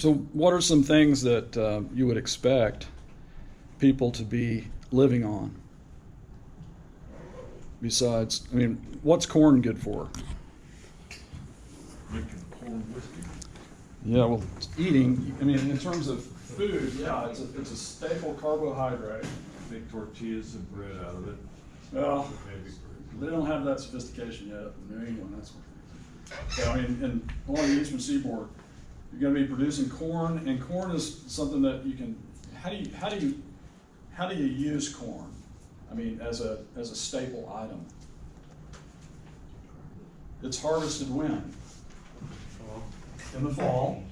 So what are some things that you would expect people to be living on? Besides, I mean, what's corn good for? Making corn whiskey. Yeah, well, it's eating, I mean, in terms of food, yeah, it's a staple carbohydrate. Make tortillas and bread out of it. Well, Maybe. they don't have that sophistication yet up in New England, that's what. So, I mean, in along the eastern seaboard, you're going to be producing corn, and corn is something that you can. How do you use corn? I mean, as a staple item. It's harvested when? In the fall.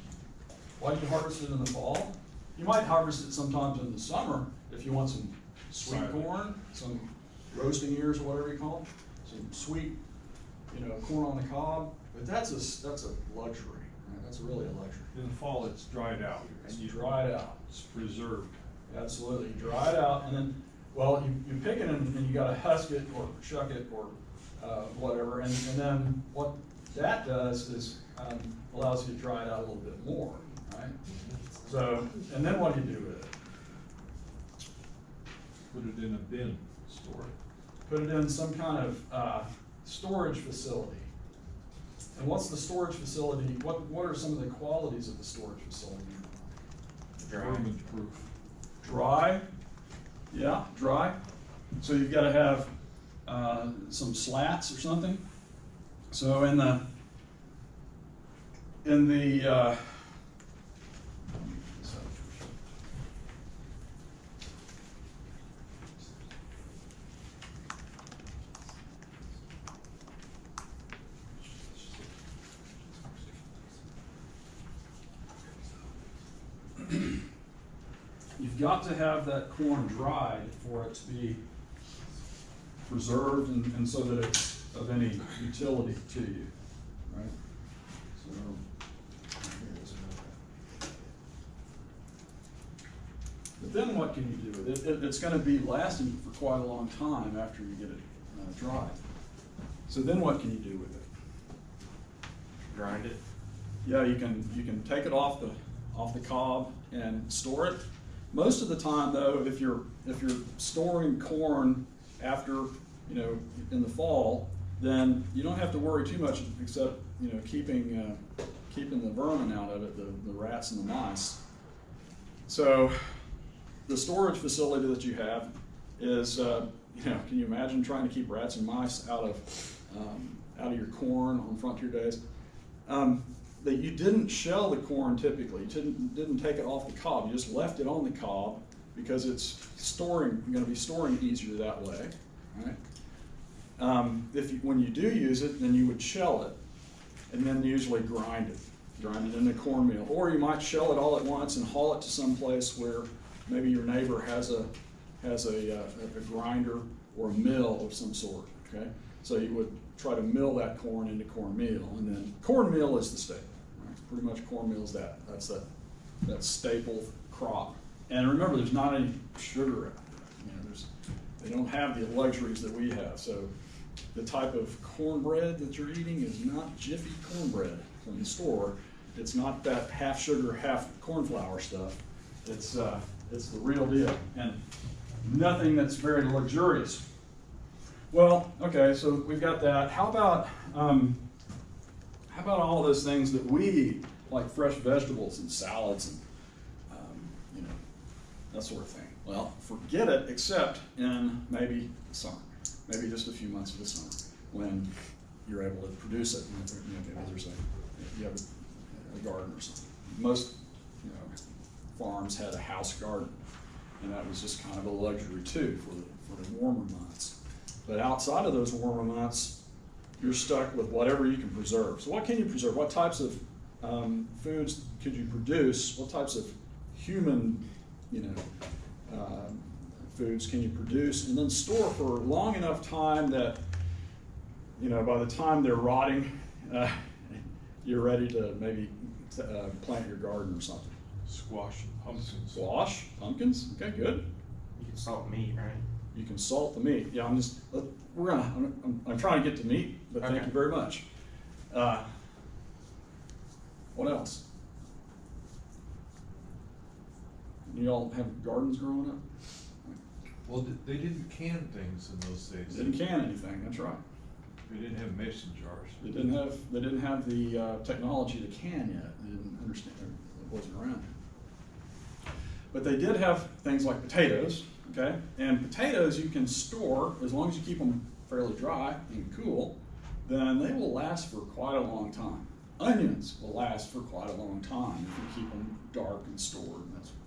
Why do you harvest it in the fall? You might harvest it sometimes in the summer if you want some sweet corn, some roasting ears or whatever you call them, some sweet, corn on the cob. But that's a luxury. Right? That's really a luxury. In the fall, it's dried out. And you dry it out. It's preserved. Absolutely. You dry it out, and then, well, you pick it and you got to husk it or shuck it or whatever. And then what that does is allows you to dry it out a little bit more, right? So, and then what do you do with it? Put it in a bin, store it. Put it in some kind of storage facility. And what's the storage facility? What are some of the qualities of the storage facility? Ferment proof. Dry. Yeah, dry. So you've got to have some slats or something. So in the you've got to have that corn dried for it to be preserved and so that it's of any utility to you, right? So here it is. But then what can you do with it? It's going to be lasting for quite a long time after you get it dried. So then what can you do with it? Grind it. Yeah, you can take it off the cob and store it. Most of the time, though, if you're storing corn after in the fall, then you don't have to worry too much except keeping the vermin out of it, the rats and the mice. So the storage facility that you have is can you imagine trying to keep rats and mice out of your corn on frontier days? That you didn't shell the corn typically. You didn't take it off the cob. You just left it on the cob because it's going to be storing easier that way, right? When you do use it, then you would shell it, and then usually grind it into cornmeal. Or you might shell it all at once and haul it to some place where maybe your neighbor has a grinder or a mill of some sort. Okay, so you would try to mill that corn into cornmeal, and then cornmeal is the staple. Right? Pretty much cornmeal is that's that staple crop. And remember, there's not any sugar in it. They don't have the luxuries that we have. So the type of cornbread that you're eating is not Jiffy cornbread from the store. It's not that half sugar, half corn flour stuff. It's the real deal, and nothing that's very luxurious. Well, okay, so we've got that. How about all those things that we eat, like fresh vegetables and salads and that sort of thing? Well, forget it, except in maybe the summer, maybe just a few months of the summer when you're able to produce it. Maybe you have a garden or something. Most farms had a house garden, and that was just kind of a luxury too for the warmer months. But outside of those warmer months, you're stuck with whatever you can preserve. So what can you preserve? What types of foods could you produce? What types of human, foods can you produce and then store for long enough time that, by the time they're rotting, you're ready to maybe plant your garden or something. Squash and pumpkins. Squash, pumpkins. Okay, good. You can salt meat, right? You can salt the meat. Yeah, I'm trying to get to meat, but thank you very much. What else? you all have gardens growing up? Well, they didn't can things in those days. They didn't can anything, that's right. They didn't have mason jars. They didn't have the technology to can yet. They didn't understand, it wasn't around. But they did have things like potatoes, okay? And potatoes you can store, as long as you keep them fairly dry and cool, then they will last for quite a long time. Onions will last for quite a long time if you keep them dark and stored and that sort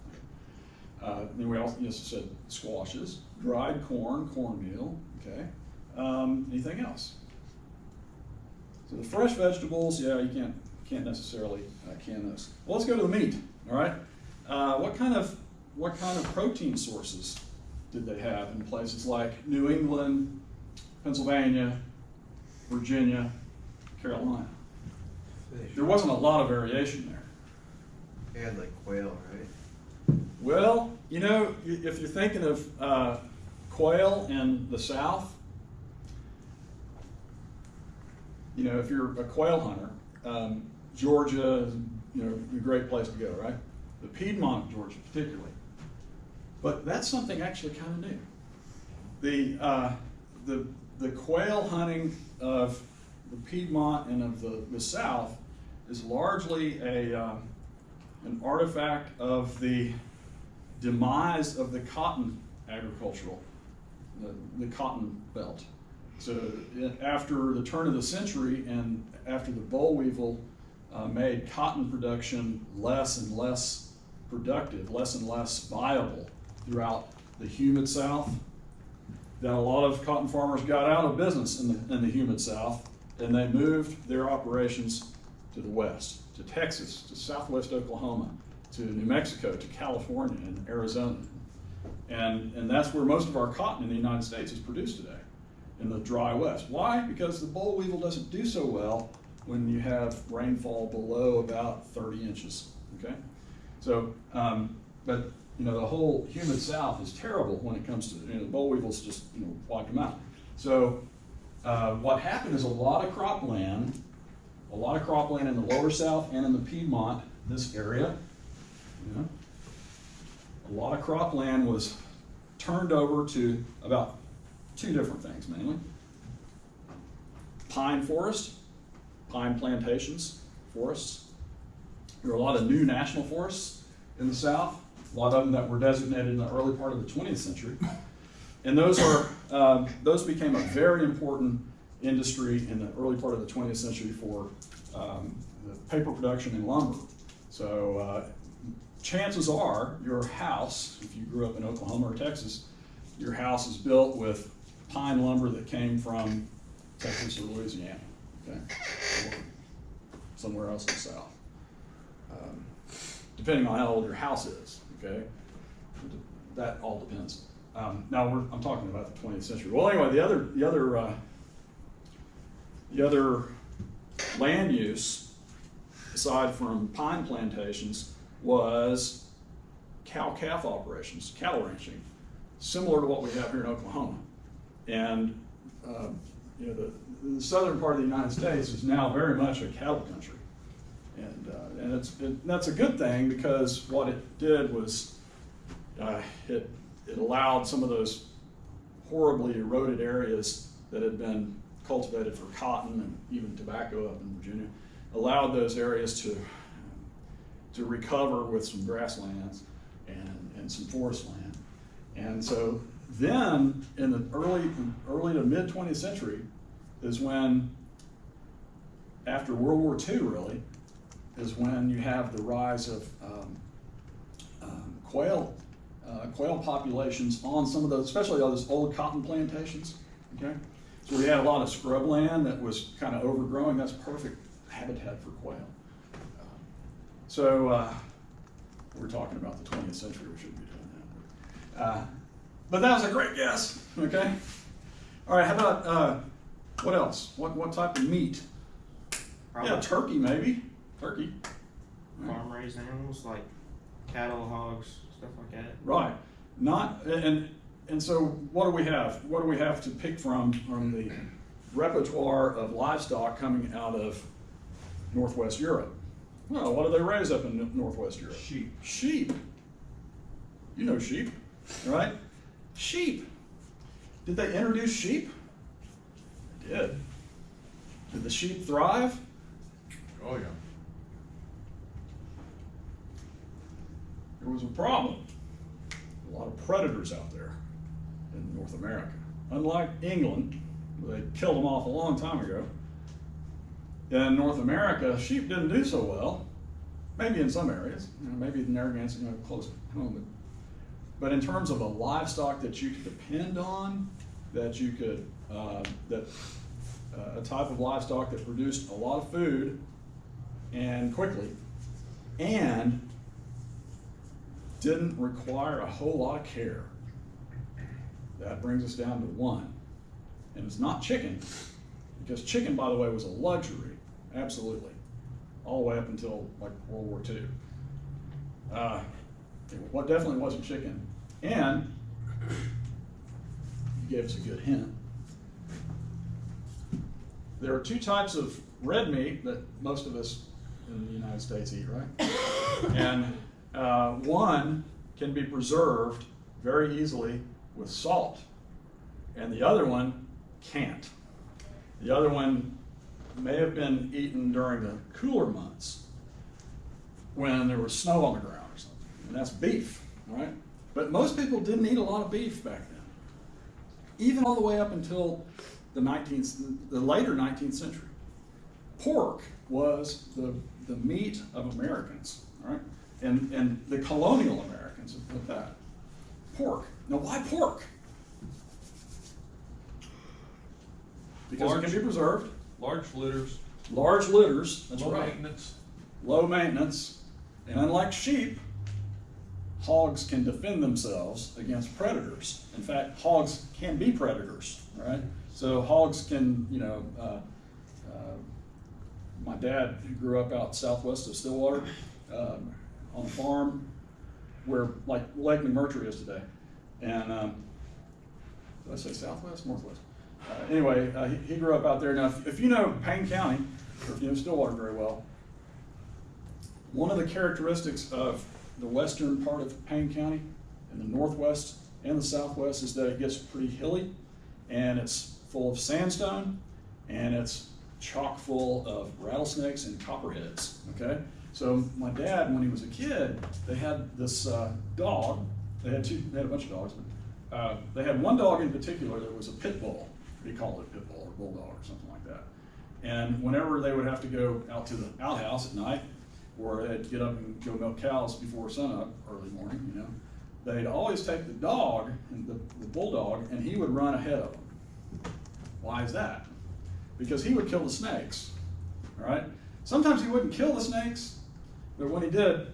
of thing. Then we also said squashes, dried corn, cornmeal, okay? Anything else? So the fresh vegetables, yeah, you can't necessarily can those. Well, let's go to the meat, all right? What kind of protein sources did they have in places like New England, Pennsylvania, Virginia, Carolina? There wasn't a lot of variation there. They had like quail, right? Well, you know, if you're thinking of quail in the South, you know, if you're a quail hunter, Georgia is, you know, a great place to go, right? The Piedmont, Georgia, particularly. But that's something actually kind of new. The quail hunting of the Piedmont and of the South is largely an artifact of the demise of the cotton agricultural, the cotton belt. So after the turn of the century and after the boll weevil made cotton production less and less productive, less and less viable throughout the humid South, then a lot of cotton farmers got out of business in the humid South, and they moved their operations to the west, to Texas, to southwest Oklahoma, to New Mexico, to California and Arizona. And that's where most of our cotton in the United States is produced today, in the dry west. Why? Because the boll weevil doesn't do so well when you have rainfall below about 30 inches, okay? So, but you know, the whole humid South is terrible when it comes to, you know, the boll weevils just, you know, wipe them out. So what happened is a lot of cropland in the lower South and in the Piedmont, this area, you know, a lot of cropland was turned over to about two different things mainly. Pine forest, pine plantations, forests. There were a lot of new national forests in the South, a lot of them that were designated in the early part of the 20th century. And those became a very important industry in the early part of the 20th century for the paper production and lumber. So chances are your house, if you grew up in Oklahoma or Texas, your house is built with pine lumber that came from Texas or Louisiana, okay? Or somewhere else in the South. Depending on how old your house is, okay? That all depends. Now I'm talking about the 20th century. Well, anyway, the other land use, aside from pine plantations, was cow-calf operations, cattle ranching, similar to what we have here in Oklahoma. And you know, the southern part of the United States is now very much a cattle country, and that's a good thing, because what it did was it allowed some of those horribly eroded areas that had been cultivated for cotton and even tobacco up in Virginia, allowed those areas to recover with some grasslands and some forest land. And so then in the early to mid 20th century is when, after World War II really, is when you have the rise of quail populations on some of those, especially all those old cotton plantations, okay? So we had a lot of scrubland that was kind of overgrowing. That's perfect habitat for quail. So we're talking about the 20th century. We shouldn't be doing that. But that was a great guess, okay? All right, how about, what else? What type of meat? Probably Yeah, turkey maybe. Turkey. farm-raised animals like cattle, hogs, stuff like that. Right. Not, and so what do we have? What do we have to pick from the repertoire of livestock coming out of Northwest Europe? Well, what do they raise up in Northwest Europe? Sheep. Sheep. You know sheep, right? Sheep. Did they introduce sheep? They did. Did the sheep thrive? Oh, yeah. There was a problem. A lot of predators out there in North America. Unlike England, where they killed them off a long time ago, in North America, sheep didn't do so well. Maybe in some areas, maybe in Narragansett, close home. But in terms of a livestock that you could depend on, that you could, a type of livestock that produced a lot of food and quickly, and didn't require a whole lot of care. That brings us down to one. And it's not chicken, because chicken, by the way, was a luxury, absolutely, all the way up until like World War II. What definitely wasn't chicken, and you gave us a good hint. There are two types of red meat that most of us in the United States eat, right? And one can be preserved very easily with salt, and the other one can't. The other one may have been eaten during the cooler months when there was snow on the ground or something, and that's beef, right? But most people didn't eat a lot of beef back then, even all the way up until the later 19th century. Pork was the meat of Americans, right? And the colonial Americans have put that. Pork. Now, why pork? Because it can be preserved. Large litters. Large litters, that's Low right. maintenance. Low maintenance. And unlike sheep, hogs can defend themselves against predators. In fact, hogs can be predators, right? So hogs can, my dad, who grew up out southwest of Stillwater, on a farm where, like Lake McMurtry is today. And, did I say southwest? Northwest. Anyway, he grew up out there. Now, if you know Payne County, or if you know Stillwater very well, one of the characteristics of the western part of Payne County and the northwest and the southwest is that it gets pretty hilly, and it's full of sandstone, and it's chock full of rattlesnakes and copperheads, okay? So my dad, when he was a kid, they had this dog. They had a bunch of dogs, but they had one dog in particular that was a pit bull. He called it pit bull or bulldog or something like that. And whenever they would have to go out to the outhouse at night, or they'd get up and go milk cows before sunup, early morning, they'd always take the dog, and the bulldog, and he would run ahead of them. Why is that? Because he would kill the snakes, all right? Sometimes he wouldn't kill the snakes, but when he did,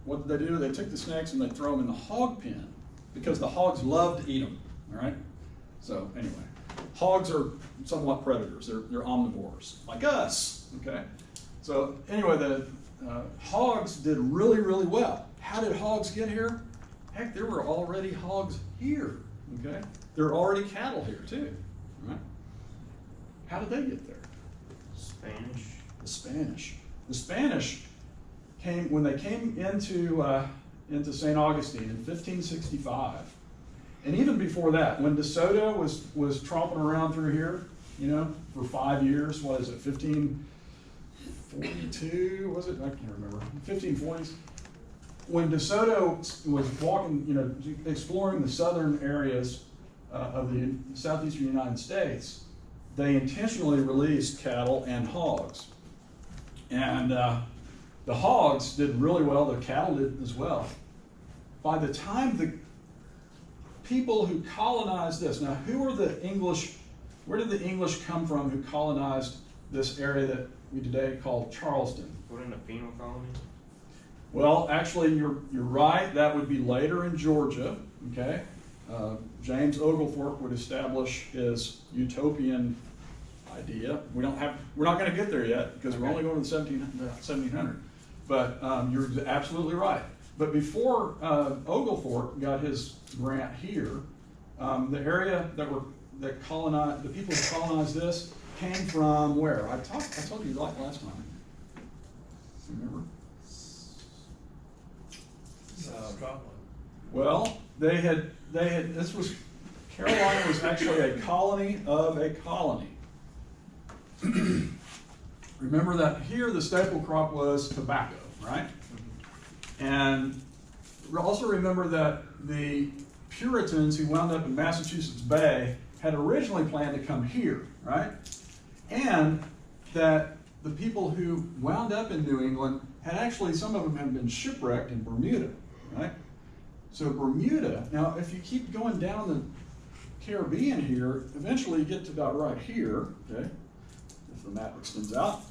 what did they do? They took the snakes and they throw them in the hog pen, because the hogs love to eat them, all right? So anyway, hogs are somewhat predators. They're omnivores, like us, okay? So anyway, the hogs did really, really well. How did hogs get here? Heck, there were already hogs here, okay? There are already cattle here too, right? How did they get there? Spanish. The Spanish. The Spanish came, when they came into St. Augustine in 1565, and even before that, when DeSoto was tromping around through here, for 5 years, what is it, 1542, was it? I can't remember, 1540s. When DeSoto was walking, exploring the southern areas of the southeastern United States, they intentionally released cattle and hogs. And the hogs did really well, the cattle did as well. By the time the people who colonized this, now who are the English, where did the English come from who colonized this area that we today call Charleston? Wasn't it a penal colony? Well, actually, you're right. That would be later in Georgia, okay? James Oglethorpe would establish his utopian idea. We're not going to get there yet because we're only going to the 1700. But you're absolutely right. But before Oglethorpe got his grant here, the area that colonized, the people who colonized this came from where? I told you like last time. Remember? Scotland. Well, Carolina was actually a colony of a colony. Remember that here the staple crop was tobacco, right? And also remember that the Puritans who wound up in Massachusetts Bay had originally planned to come here, right? And that the people who wound up in New England had actually, some of them had been shipwrecked in Bermuda, right? So Bermuda, now if you keep going down the Caribbean here, eventually you get to about right here, okay? If the map extends out.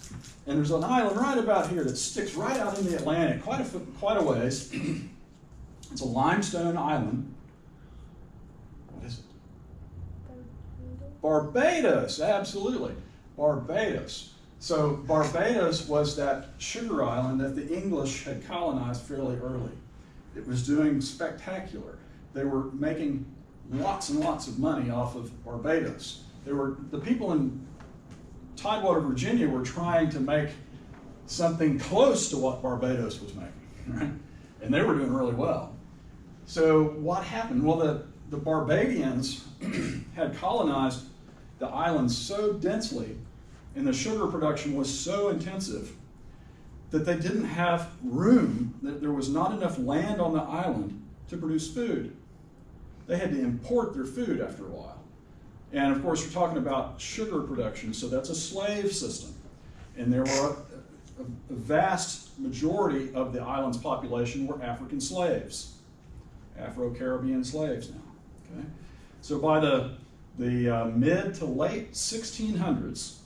And there's an island right about here that sticks right out in the Atlantic, quite a ways. It's a limestone island. What is it? Barbados, absolutely. Barbados. So Barbados was that sugar island that the English had colonized fairly early. It was doing spectacular. They were making lots and lots of money off of Barbados. The people in Tidewater, Virginia were trying to make something close to what Barbados was making, right? And they were doing really well. So what happened? Well, the Barbadians had colonized the island so densely, and the sugar production was so intensive that they didn't have room, that there was not enough land on the island to produce food. They had to import their food after a while. And of course, we're talking about sugar production, so that's a slave system. And there were a vast majority of the island's population were African slaves, Afro-Caribbean slaves now. Okay? So by the mid to late 1600s,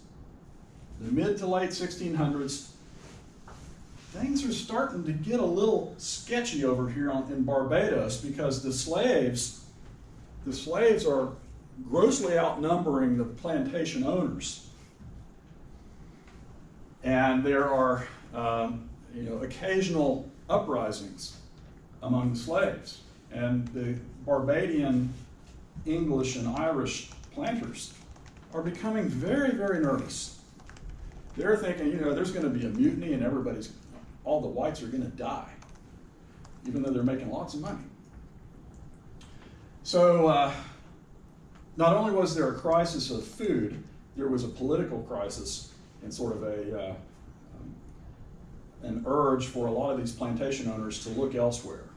things are starting to get a little sketchy over here in Barbados, because the slaves are grossly outnumbering the plantation owners. And there are occasional uprisings among the slaves. And the Barbadian English and Irish planters are becoming very, very nervous. They're thinking, there's going to be a mutiny and all the whites are going to die, even though they're making lots of money. So not only was there a crisis of food, there was a political crisis and sort of an urge for a lot of these plantation owners to look elsewhere.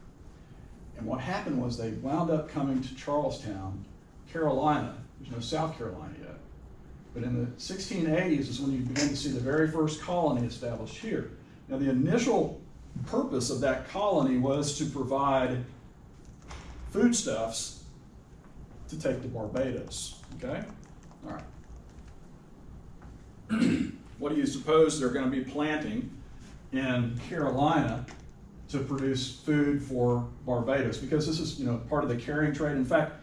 And what happened was they wound up coming to Charlestown, Carolina. There's no South Carolina yet. But in the 1680s is when you begin to see the very first colony established here. Now, the initial purpose of that colony was to provide foodstuffs to take to Barbados. Okay? All right. What do you suppose they're going to be planting in Carolina to produce food for Barbados? Because this is, part of the carrying trade. In fact,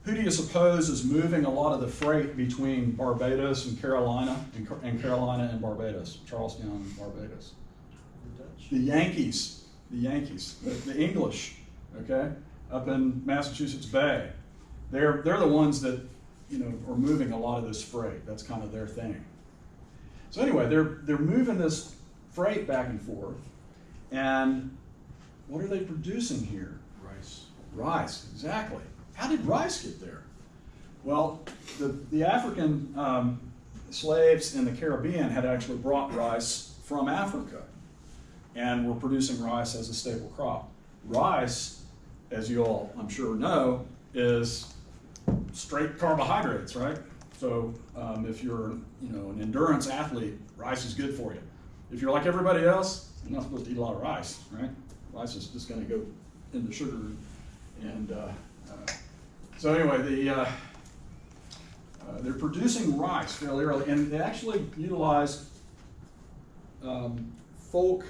who do you suppose is moving a lot of the freight between Barbados and Carolina, and Carolina and Barbados, Charlestown and Barbados? The Dutch. The Yankees, the English, okay, up in Massachusetts Bay. They're the ones that, are moving a lot of this freight. That's kind of their thing. So anyway, they're moving this freight back and forth, and what are they producing here? Rice. Rice, exactly. How did rice get there? Well, the African slaves in the Caribbean had actually brought rice from Africa and were producing rice as a staple crop. Rice, as you all I'm sure know, is straight carbohydrates, right? So if you're an endurance athlete, rice is good for you. If you're like everybody else, you're not supposed to eat a lot of rice, right? Rice is just going to go into sugar and so anyway, they're producing rice fairly early, and they actually utilize folk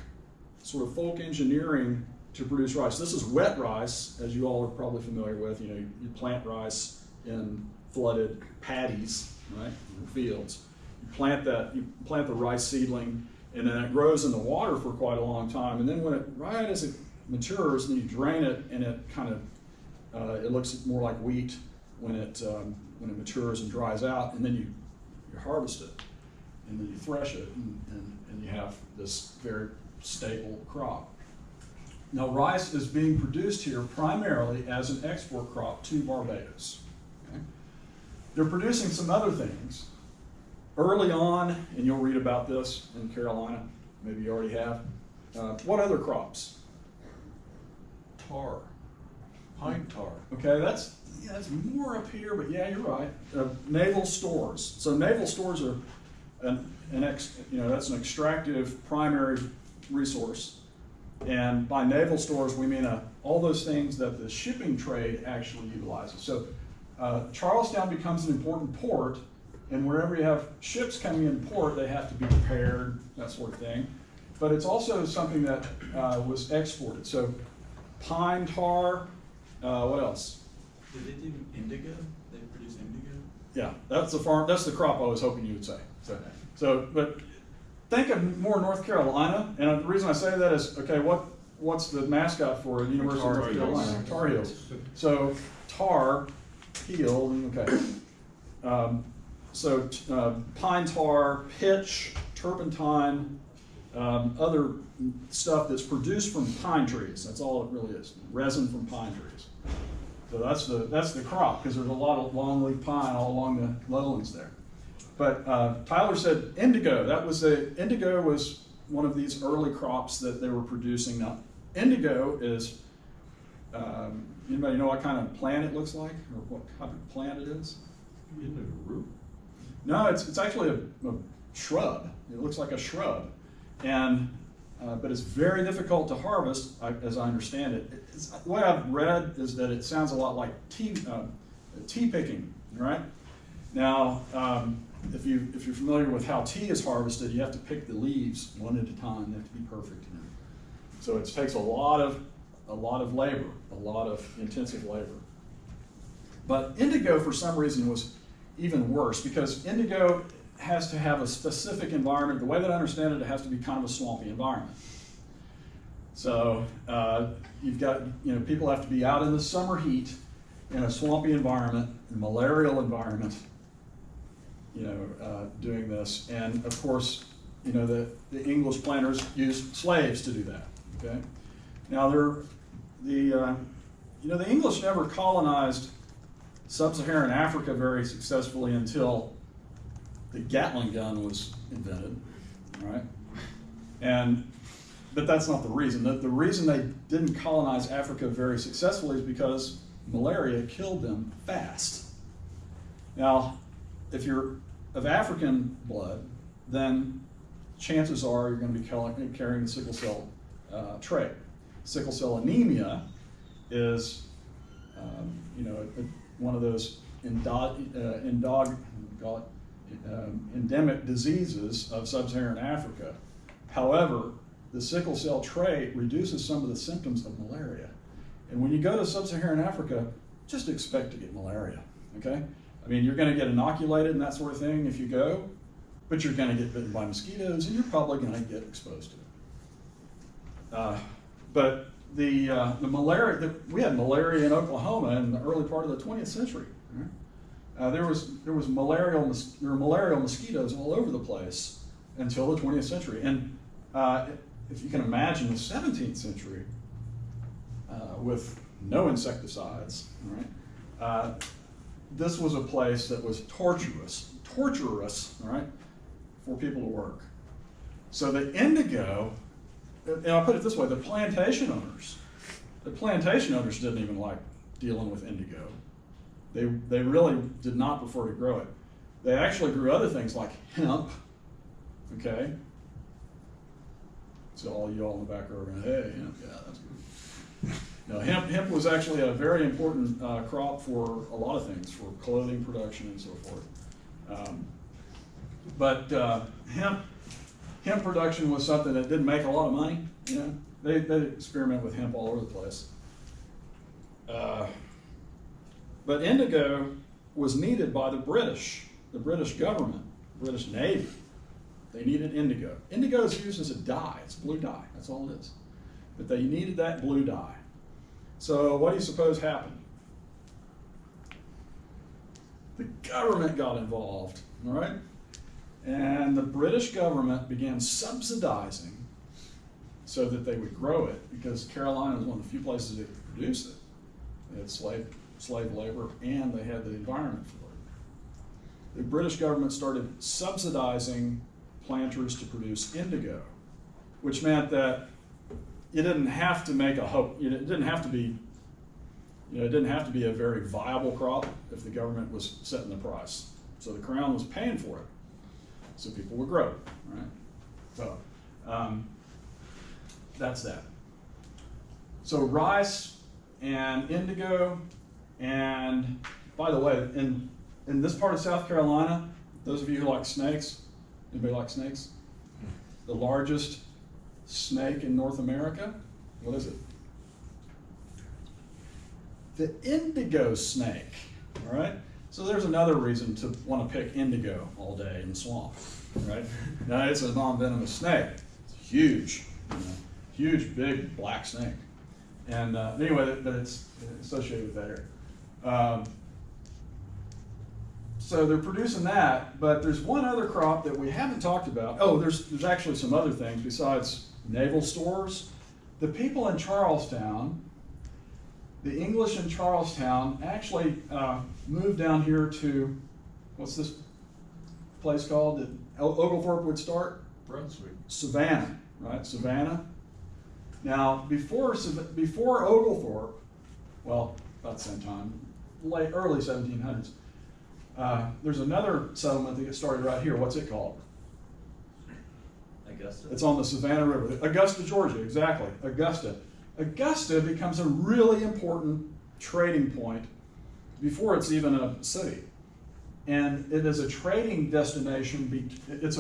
engineering to produce rice. This is wet rice, as you all are probably familiar with. You plant rice in flooded paddies, right, in fields. You plant the rice seedling, and then it grows in the water for quite a long time. And then right as it matures, then you drain it, and it kind of it looks more like wheat when it matures and dries out, and then you harvest it, and then you thresh it, and you have this very staple crop. Now, rice is being produced here primarily as an export crop to Barbados. Okay? They're producing some other things. Early on, and you'll read about this in Carolina, maybe you already have. What other crops? Tar, pine tar. Okay, that's more up here, but yeah, you're right. Naval stores. So naval stores are that's an extractive primary resource. And by naval stores, we mean all those things that the shipping trade actually utilizes. So Charlestown becomes an important port, and wherever you have ships coming in port, they have to be repaired, that sort of thing. But it's also something that was exported. So pine tar, what else? Did they do indigo? They produce indigo? Yeah, that's the crop I was hoping you would say. But think of more North Carolina, and the reason I say that is, okay, what's the mascot for the University of North Carolina? Tar Heels. So tar, heel, okay. Pine tar, pitch, turpentine, other stuff that's produced from pine trees. That's all it really is. Resin from pine trees. So that's the crop, because there's a lot of longleaf pine all along the lowlands there. But Tyler said indigo. Indigo was one of these early crops that they were producing. Now, indigo is, anybody know what kind of plant it looks like, or what type of plant it is? Isn't it a root? No, it's actually a shrub. It looks like a shrub, and but it's very difficult to harvest, as I understand it. What I've read is that it sounds a lot like tea picking, right? Now, if you're familiar with how tea is harvested, you have to pick the leaves one at a time. They have to be perfect. So it takes a lot of labor, a lot of intensive labor. But indigo, for some reason, was even worse, because indigo has to have a specific environment. The way that I understand it, it has to be kind of a swampy environment. So you've got, people have to be out in the summer heat in a swampy environment, a malarial environment, doing this. And of course, the English planters used slaves to do that. Okay. Now the English never colonized sub-Saharan Africa very successfully until the Gatling gun was invented, right? But that's not the reason. The reason they didn't colonize Africa very successfully is because malaria killed them fast. Now, if you're of African blood, then chances are you're going to be carrying the sickle cell trait. Sickle cell anemia is, one of those endemic diseases of sub-Saharan Africa. However, the sickle cell trait reduces some of the symptoms of malaria. And when you go to sub-Saharan Africa, just expect to get malaria, okay? I mean, you're gonna get inoculated and that sort of thing if you go, but you're gonna get bitten by mosquitoes and you're probably gonna get exposed to it. But the malaria, we had malaria in Oklahoma in the early part of the 20th century. Right? There were malarial mosquitoes all over the place until the 20th century. And if you can imagine the 17th century with no insecticides, right? This was a place that was torturous, all right, for people to work. So the indigo, and I'll put it this way, the plantation owners didn't even like dealing with indigo. They really did not prefer to grow it. They actually grew other things like hemp, okay? So all you all in the back are going, hey, hemp, yeah, that's good. No, hemp was actually a very important crop for a lot of things, for clothing production and so forth. But hemp production was something that didn't make a lot of money. They experiment with hemp all over the place. But indigo was needed by the British government, British Navy. They needed indigo. Indigo is used as a dye. It's blue dye. That's all it is. But they needed that blue dye. So what do you suppose happened? The government got involved, all right? And the British government began subsidizing so that they would grow it, because Carolina was one of the few places that could produce it. They had slave labor, and they had the environment for it. The British government started subsidizing planters to produce indigo, which meant that you didn't have to make a hope. It didn't have to be. It didn't have to be a very viable crop if the government was setting the price. So the crown was paying for it, so people would grow, right? So that's that. So rice and indigo, and by the way, in this part of South Carolina, those of you who like snakes, anybody like snakes? The largest snake in North America, what is it? The indigo snake, all right? So there's another reason to want to pick indigo all day in the swamp, right? Now it's a non-venomous snake. It's huge, huge, big black snake. And anyway, but it's associated with that area. So they're producing that, but there's one other crop that we haven't talked about. Oh, there's actually some other things besides naval stores. The people in Charlestown, the English in Charlestown, actually moved down here to, what's this place called that Oglethorpe would start? Brunswick. Savannah, right? Savannah. Now, before Oglethorpe, well, about the same time, early 1700s, there's another settlement that gets started right here. What's it called? Augusta. It's on the Savannah River. Augusta, Georgia, exactly. Augusta. Augusta becomes a really important trading point before it's even a city. And it is a trading destination. It's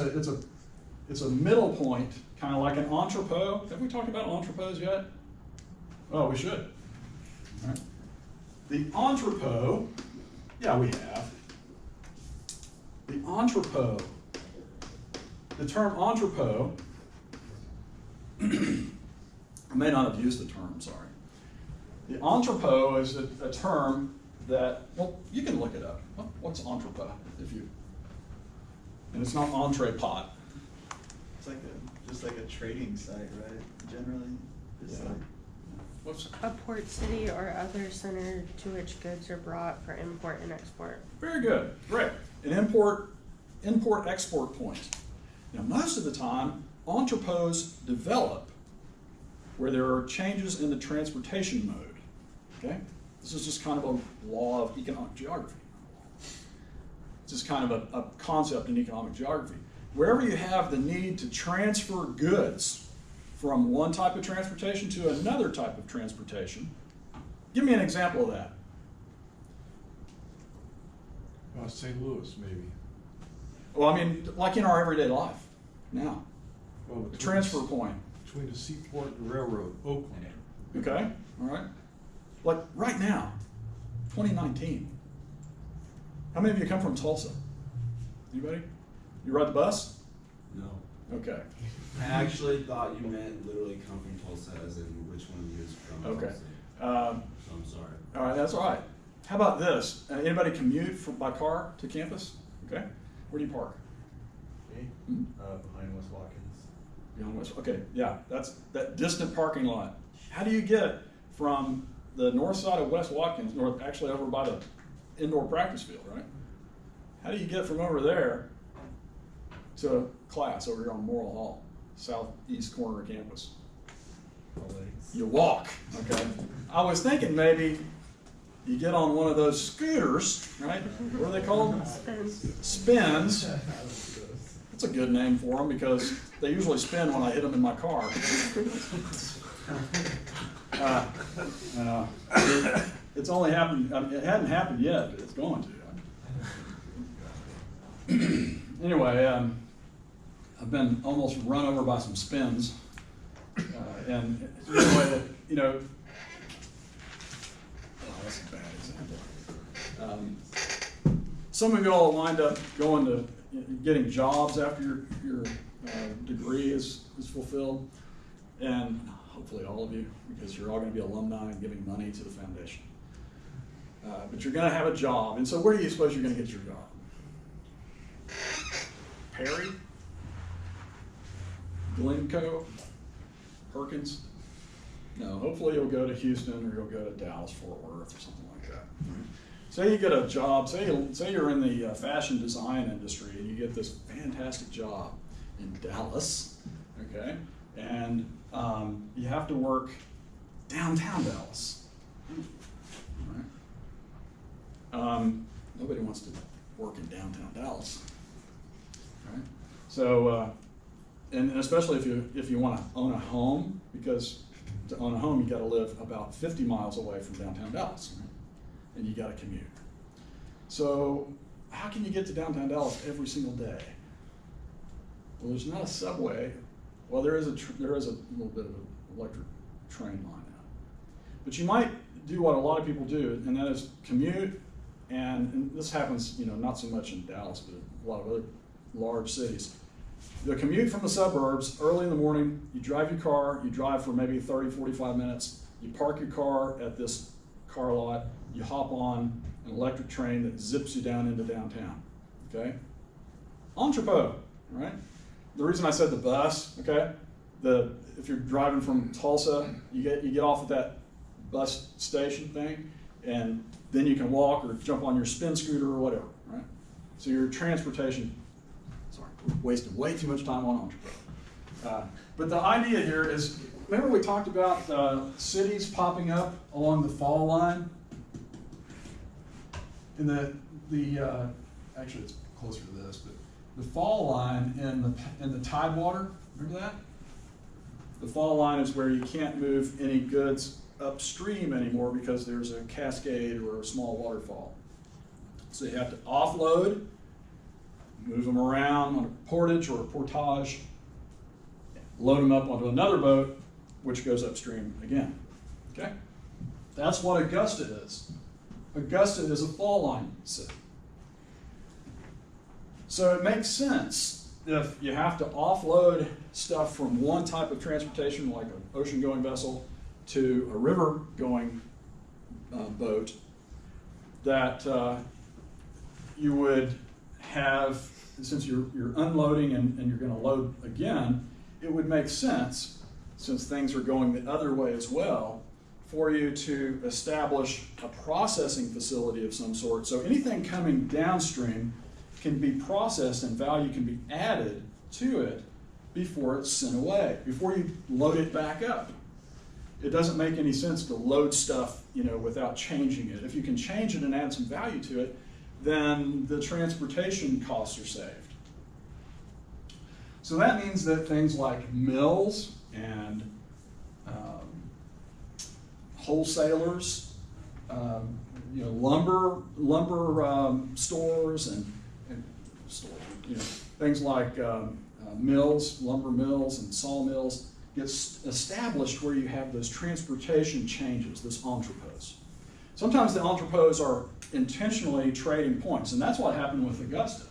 a middle point, kind of like an entrepot. Have we talked about entrepôts yet? Oh, we should. All right. The entrepot, yeah, we have. The entrepot. The term entrepot, I may not have used the term, sorry. The entrepot is a term that, well, you can look it up. What's entrepot? And it's not entrepot. It's like just like a trading site, right? Generally, it's Yeah. like Whoops. A port city or other center to which goods are brought for import and export. Very good, great. An import-export point. Now, most of the time, entrepôts develop where there are changes in the transportation mode, okay? This is just kind of a law of economic geography. It's just kind of a concept in economic geography. Wherever you have the need to transfer goods from one type of transportation to another type of transportation, give me an example of that. St. Louis, maybe. Well, I mean, like in our everyday life now, Well, the transfer point, Between the seaport and the railroad, Oakland. okay, all right? Like right now, 2019, how many of you come from Tulsa? Anybody? You ride the bus? No. Okay, I actually thought you meant literally come from Tulsa, as in which one of you is from okay. Tulsa. So I'm sorry. All right, that's all right. How about this? Anybody commute by car to campus? Okay, where do you park? Me? Hmm? Behind West Watkins. Beyond West. Okay, yeah, that's that distant parking lot. How do you get from the north side of West Watkins, actually over by the indoor practice field, right? How do you get from over there to class over here on Morrill Hall, southeast corner of campus? You walk, okay? I was thinking maybe you get on one of those scooters, right? What are they called? Spins. That's a good name for them because they usually spin when I hit them in my car. It's only happened, it hadn't happened yet, but it's going to. Anyway, I've been almost run over by some spins. And anyway, you know, oh, that's a bad example. Some of y'all wind up going to getting jobs after your degree is fulfilled, and hopefully all of you, because you're all going to be alumni and giving money to the foundation. But you're going to have a job, and so where do you suppose you're going to get your job? Perry? Glencoe? Perkins? No, hopefully you'll go to Houston or you'll go to Dallas, Fort Worth or something like that. Say you get a job, say you're in the fashion design industry and you get this fantastic job in Dallas, okay? And you have to work downtown Dallas. Right? Nobody wants to work in downtown Dallas. Right? So, and especially if you want to own a home, because to own a home you got to live about 50 miles away from downtown Dallas, right? And you got to commute. So, how can you get to downtown Dallas every single day? Well, there's not a subway. Well, there is a little bit of an electric train line now. But you might do what a lot of people do, and that is commute. And this happens, not so much in Dallas, but a lot of other large cities. The commute from the suburbs, early in the morning, you drive your car, you drive for maybe 30, 45 minutes, you park your car at this car lot, you hop on an electric train that zips you down into downtown, okay? Entrepot, right? The reason I said the bus, okay? If you're driving from Tulsa, you get off at that bus station thing, and then you can walk or jump on your spin scooter or whatever, right? So your transportation, sorry, we're wasting way too much time on Entrepot. But the idea here is, remember we talked about cities popping up along the fall line? In actually it's closer to this, but the fall line in the Tidewater, remember that? The fall line is where you can't move any goods upstream anymore because there's a cascade or a small waterfall. So you have to offload, move them around on a portage or a portage, load them up onto another boat, which goes upstream again. Okay? That's what Augusta is. Augusta is a fall line city. So it makes sense if you have to offload stuff from one type of transportation, like an ocean-going vessel, to a river-going boat, that you would have, since you're unloading and you're going to load again, it would make sense, since things are going the other way as well, for you to establish a processing facility of some sort. So anything coming downstream can be processed and value can be added to it before it's sent away, before you load it back up. It doesn't make any sense to load stuff, without changing it. If you can change it and add some value to it, then the transportation costs are saved. So that means that things like mills and wholesalers, lumber stores and stores, things like mills, lumber mills and sawmills gets established where you have those transportation changes, those entrepôts. Sometimes the entrepôts are intentionally trading points, and that's what happened with Augusta.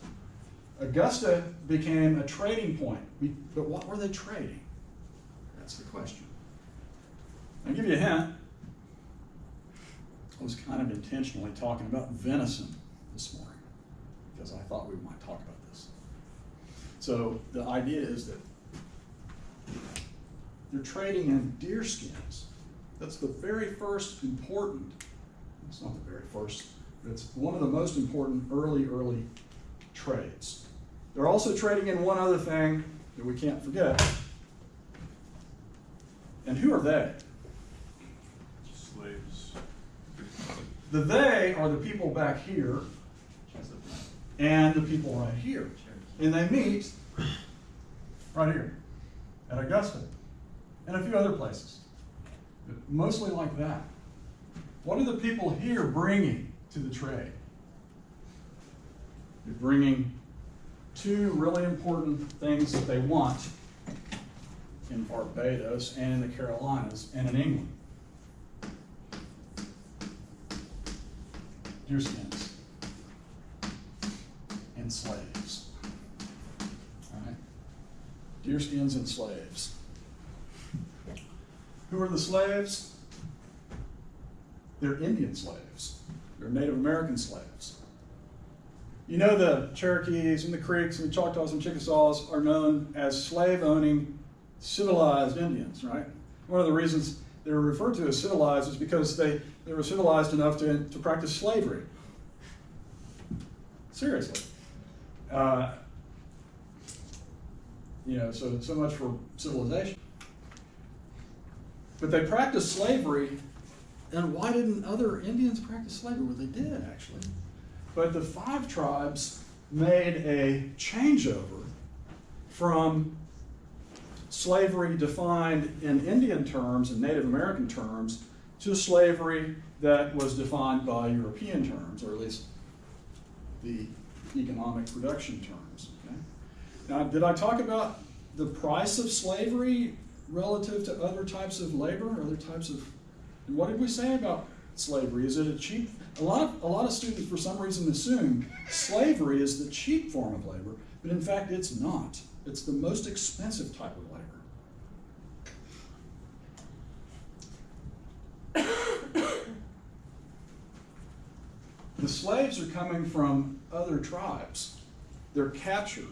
Augusta became a trading point, but what were they trading? That's the question. I'll give you a hint. I was kind of intentionally talking about venison this morning because I thought we might talk about this. So the idea is that they're trading in deer skins. That's the very first important, it's not the very first, but it's one of the most important early trades. They're also trading in one other thing that we can't forget. And who are they? Slaves. The they are the people back here and the people right here. And they meet right here at Augusta and a few other places, but mostly like that. What are the people here bringing to the trade? They're bringing two really important things that they want in Barbados and in the Carolinas and in England. Deer skins and slaves. All right? Deer skins and slaves. Who are the slaves? They're Indian slaves. They're Native American slaves. The Cherokees and the Creeks and the Choctaws and Chickasaws are known as slave-owning civilized Indians, right? One of the reasons they were referred to as civilized is because they were civilized enough to practice slavery. Seriously. So much for civilization. But they practiced slavery, and why didn't other Indians practice slavery? Well, they did, actually. But the 5 tribes made a changeover from slavery defined in Indian terms and Native American terms to slavery that was defined by European terms, or at least the economic production terms. Okay? Now, did I talk about the price of slavery relative to other types of labor, other types of, and what did we say about slavery? Is it a cheap, a lot of students for some reason assume slavery is the cheap form of labor, but in fact it's not. It's the most expensive type of labor. The slaves are coming from other tribes. They're captured.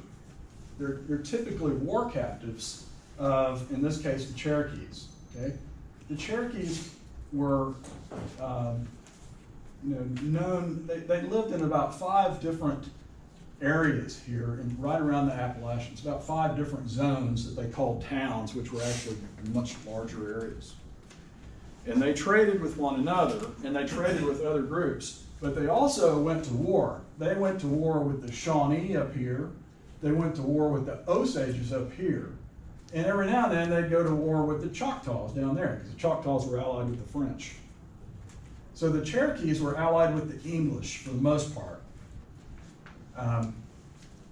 They're typically war captives of, in this case, the Cherokees. Okay, the Cherokees were known. They lived in about 5 different areas here, and right around the Appalachians. About 5 different zones that they called towns, which were actually much larger areas. And they traded with one another, and they traded with other groups. But they also went to war. They went to war with the Shawnee up here. They went to war with the Osages up here. And every now and then they'd go to war with the Choctaws down there, because the Choctaws were allied with the French. So the Cherokees were allied with the English for the most part.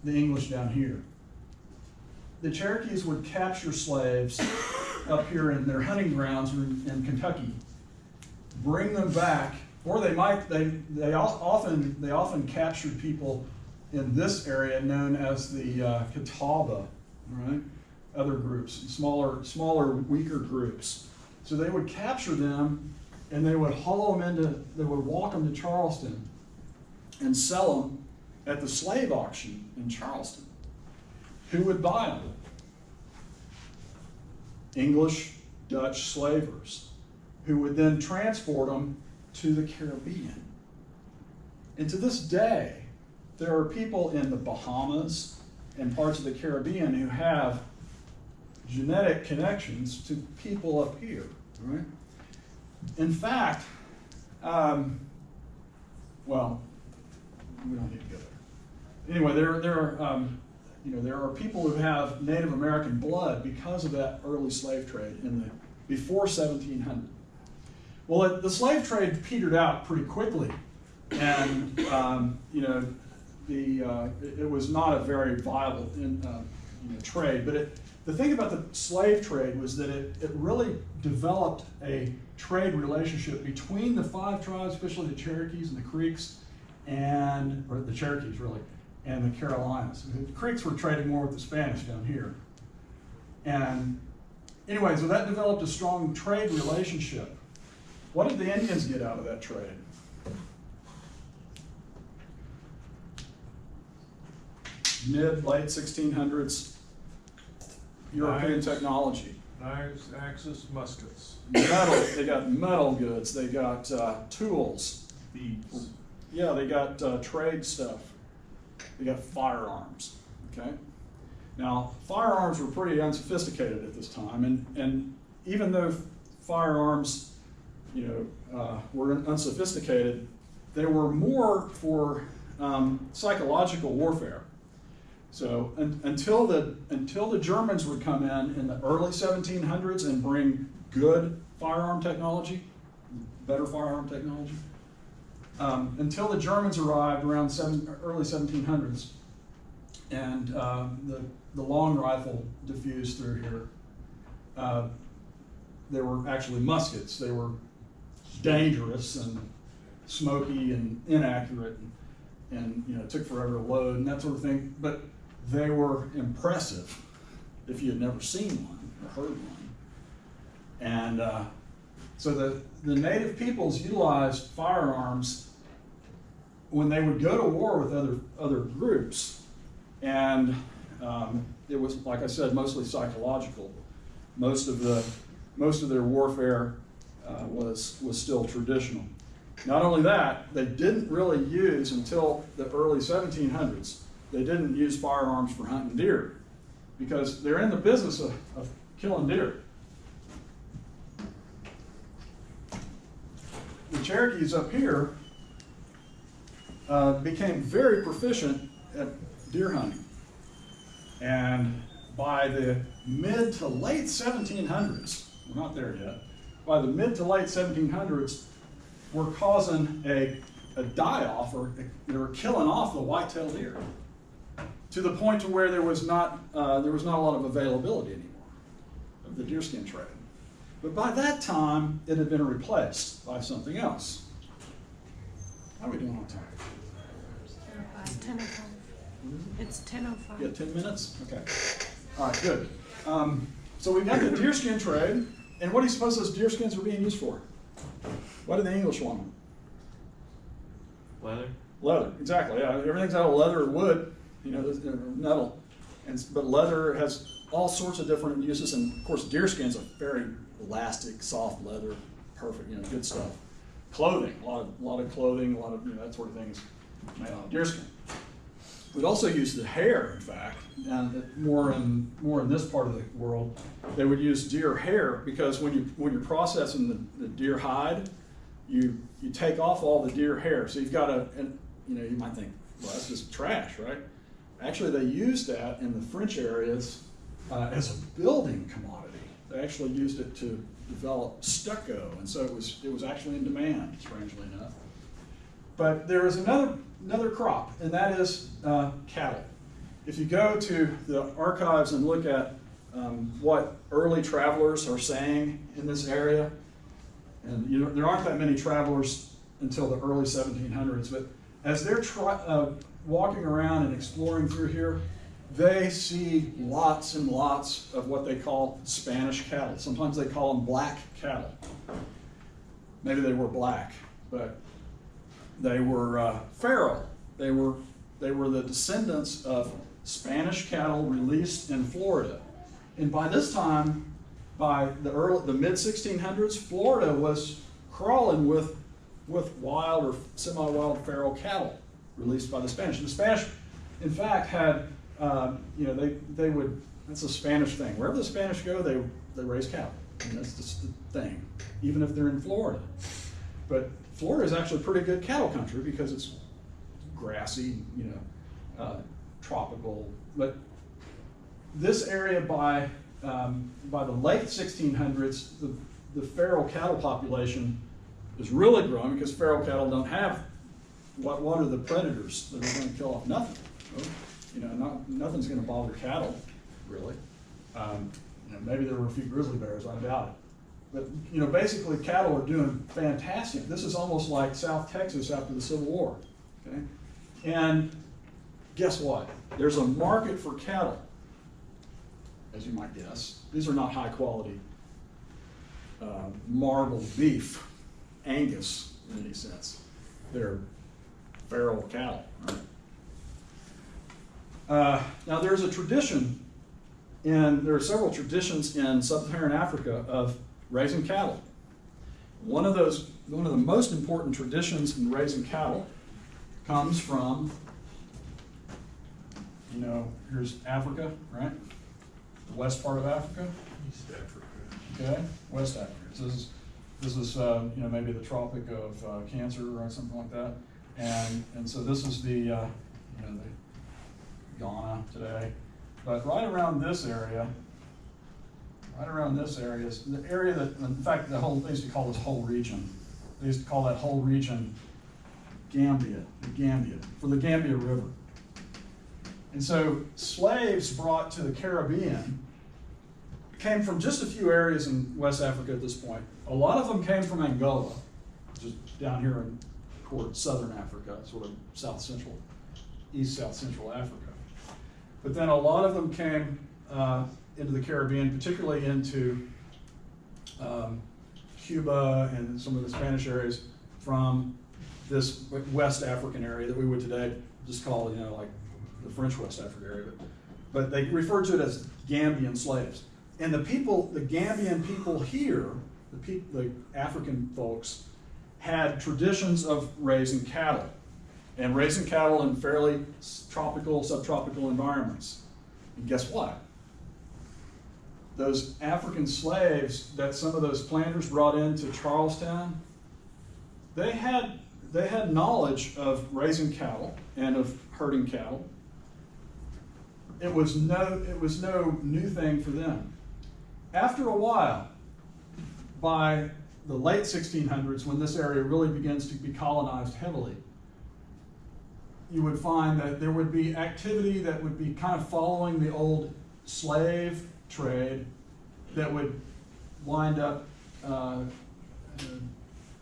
The English down here. The Cherokees would capture slaves up here in their hunting grounds in Kentucky, bring them back, or they often captured people in this area known as the Catawba, right? Other groups, smaller, weaker groups. So they would capture them, and they would they would walk them to Charleston and sell them at the slave auction in Charleston. Who would buy them? English, Dutch slavers, who would then transport them to the Caribbean. And to this day, there are people in the Bahamas and parts of the Caribbean who have genetic connections to people up here, right? In fact, well, we don't need to go there. Anyway, there are people who have Native American blood because of that early slave trade before 1700. Well, the slave trade petered out pretty quickly, and it was not a very viable trade. But the thing about the slave trade was that it really developed a trade relationship between the 5 tribes, especially the Cherokees and the Creeks, or the Cherokees really, and the Carolinas. The Creeks were trading more with the Spanish down here. And anyway, so that developed a strong trade relationship. What did the Indians get out of that trade? Late 1600s European technology. Knives, axes, muskets. Metal, they got metal goods, they got tools. Beads. Yeah, they got trade stuff. They got firearms, okay? Now, firearms were pretty unsophisticated at this time, and even though firearms, were unsophisticated, they were more for psychological warfare. So until the Germans would come in the early 1700s and bring good firearm technology, better firearm technology, until the Germans arrived around early 1700s, and the long rifle diffused through here. They were actually muskets. They were dangerous and smoky and inaccurate, and it took forever to load and that sort of thing. But they were impressive if you had never seen one or heard one. And so the native peoples utilized firearms when they would go to war with other groups, and it was, like I said, mostly psychological. most of their warfare was still traditional. Not only that, they didn't really use until the early 1700s. They didn't use firearms for hunting deer because they're in the business of killing deer. The Cherokees up here became very proficient at deer hunting. And by the mid to late 1700s, we're not there yet, by the mid to late 1700s, we're causing a die-off, or they were killing off the white-tailed deer to the point to where there was not a lot of availability anymore of the deerskin trade. But by that time, it had been replaced by something else. How are we doing on time? 10:05. It's 10:05. Yeah, 10 minutes? Okay. All right, good. So we've got the deerskin trade, and what do you suppose those deerskins were being used for? What did the English want them? Leather. Leather, exactly. Yeah, everything's out of leather or wood, metal. But leather has all sorts of different uses, and of course, deerskin's a very elastic, soft leather, perfect, good stuff. Clothing, a lot of clothing, a lot of that sort of things made out of deerskin. We'd also use the hair, in fact, and more in this part of the world, they would use deer hair because when you're processing the deer hide, you take off all the deer hair. So you've got you might think, well, that's just trash, right? Actually, they used that in the French areas as a building commodity. They actually used it to develop stucco, and so it was actually in demand, strangely enough. But there is another crop, and that is cattle. If you go to the archives and look at what early travelers are saying in this area, and there aren't that many travelers until the early 1700s, but as they're walking around and exploring through here, they see lots and lots of what they call Spanish cattle. Sometimes they call them black cattle. Maybe they were black, but they were feral. They were the descendants of Spanish cattle released in Florida. And by this time, by the mid 1600s, Florida was crawling with wild or semi-wild feral cattle released by the Spanish. And the Spanish, in fact, had they would. That's a Spanish thing. Wherever the Spanish go, they raise cattle. And that's just the thing, even if they're in Florida. But Florida is actually a pretty good cattle country because it's grassy, tropical. But this area by the late 1600s, the feral cattle population is really growing because feral cattle don't have what are the predators that are going to kill off? Nothing. Nothing's going to bother cattle, really. Maybe there were a few grizzly bears, I doubt it. But basically cattle are doing fantastic. This is almost like South Texas after the Civil War. Okay? And guess what? There's a market for cattle, as you might guess. These are not high quality marbled beef, Angus in any sense. They're feral cattle. Right? Now there's a tradition, and there are several traditions in sub-Saharan Africa of raising cattle. One of the most important traditions in raising cattle comes from, here's Africa, right? The west part of Africa. East Africa. Okay, West Africa. So this is maybe the Tropic of Cancer or something like that, and so this is the Ghana today, but right around this area is the area that, in fact, they used to call this whole region. They used to call that whole region Gambia, for the Gambia River. And so slaves brought to the Caribbean came from just a few areas in West Africa at this point. A lot of them came from Angola, just down here toward southern Africa, sort of south central Africa. But then a lot of them came into the Caribbean, particularly into Cuba and some of the Spanish areas from this West African area that we would today just call, like the French West Africa area. But they referred to it as Gambian slaves. And the people, the Gambian people here, the African folks, had traditions of raising cattle, and raising cattle in fairly tropical, subtropical environments. And guess what? Those African slaves that some of those planters brought into Charlestown, they had knowledge of raising cattle and of herding cattle. It was no new thing for them. After a while, by the late 1600s, when this area really begins to be colonized heavily, you would find that there would be activity that would be kind of following the old slave trade that would wind up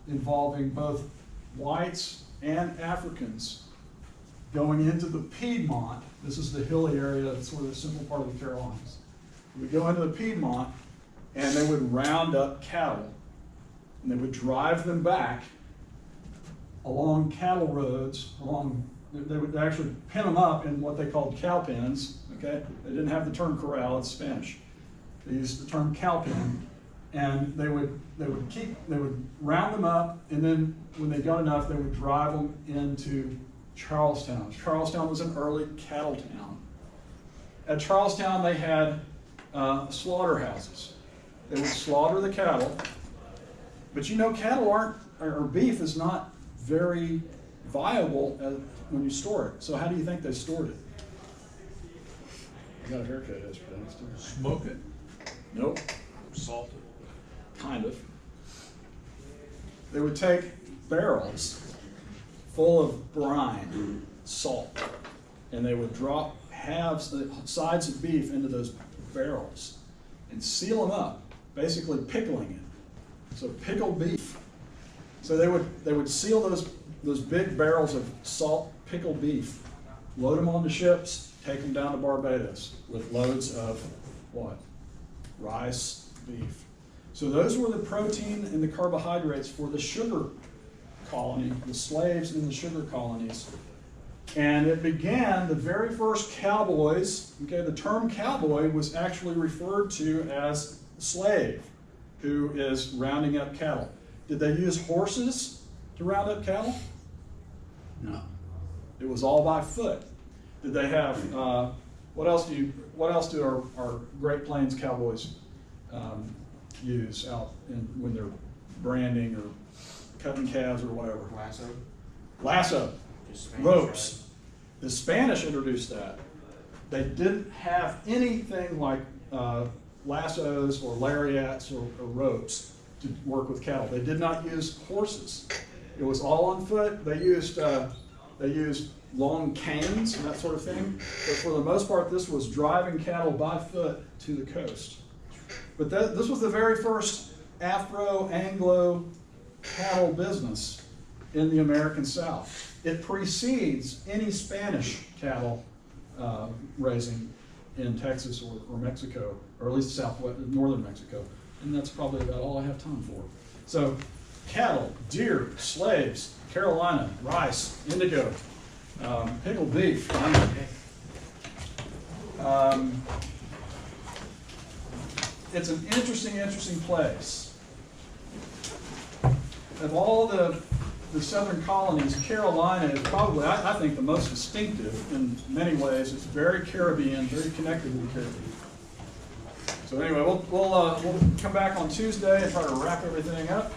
involving both whites and Africans going into the Piedmont. This is the hilly area, that's sort of the central part of the Carolinas. They would go into the Piedmont and they would round up cattle and they would drive them back along cattle roads, they would actually pin them up in what they called cow pens, okay? They didn't have the term corral, it's Spanish. They used the term cow pen, and they would round them up, and then when they got enough, they would drive them into Charlestown. Charlestown was an early cattle town. At Charlestown, they had slaughterhouses. They would slaughter the cattle, but you know, cattle or beef is not very viable when you store it. So how do you think they stored it? I got a haircut yesterday. Smoke it? Nope. Salt it? Kind of. They would take barrels full of brine, salt, and they would drop halves, the sides of beef into those barrels and seal them up, basically pickling it. So pickled beef. So they would seal those big barrels of salt pickled beef, load them onto ships, take them down to Barbados with loads of what? Rice, beef. So those were the protein and the carbohydrates for the sugar colony, the slaves in the sugar colonies. And it began, the very first cowboys, okay, the term cowboy was actually referred to as slave, who is rounding up cattle. Did they use horses to round up cattle? No. It was all by foot. Did they have, what else do our Great Plains cowboys use out when they're branding or cutting calves or whatever? Lasso. Ropes. Right? The Spanish introduced that. They didn't have anything like lassos or lariats or ropes to work with cattle. They did not use horses. It was all on foot. They used long canes and that sort of thing. But for the most part, this was driving cattle by foot to the coast. But this was the very first Afro-Anglo cattle business in the American South. It precedes any Spanish cattle raising in Texas or Mexico, or at least northern Mexico. And that's probably about all I have time for. So cattle, deer, slaves, Carolina, rice, indigo, pickled beef. It's an interesting place. Of all the southern colonies, Carolina is probably, I think, the most distinctive in many ways. It's very Caribbean, very connected to the Caribbean. So anyway, we'll come back on Tuesday and try to wrap everything up.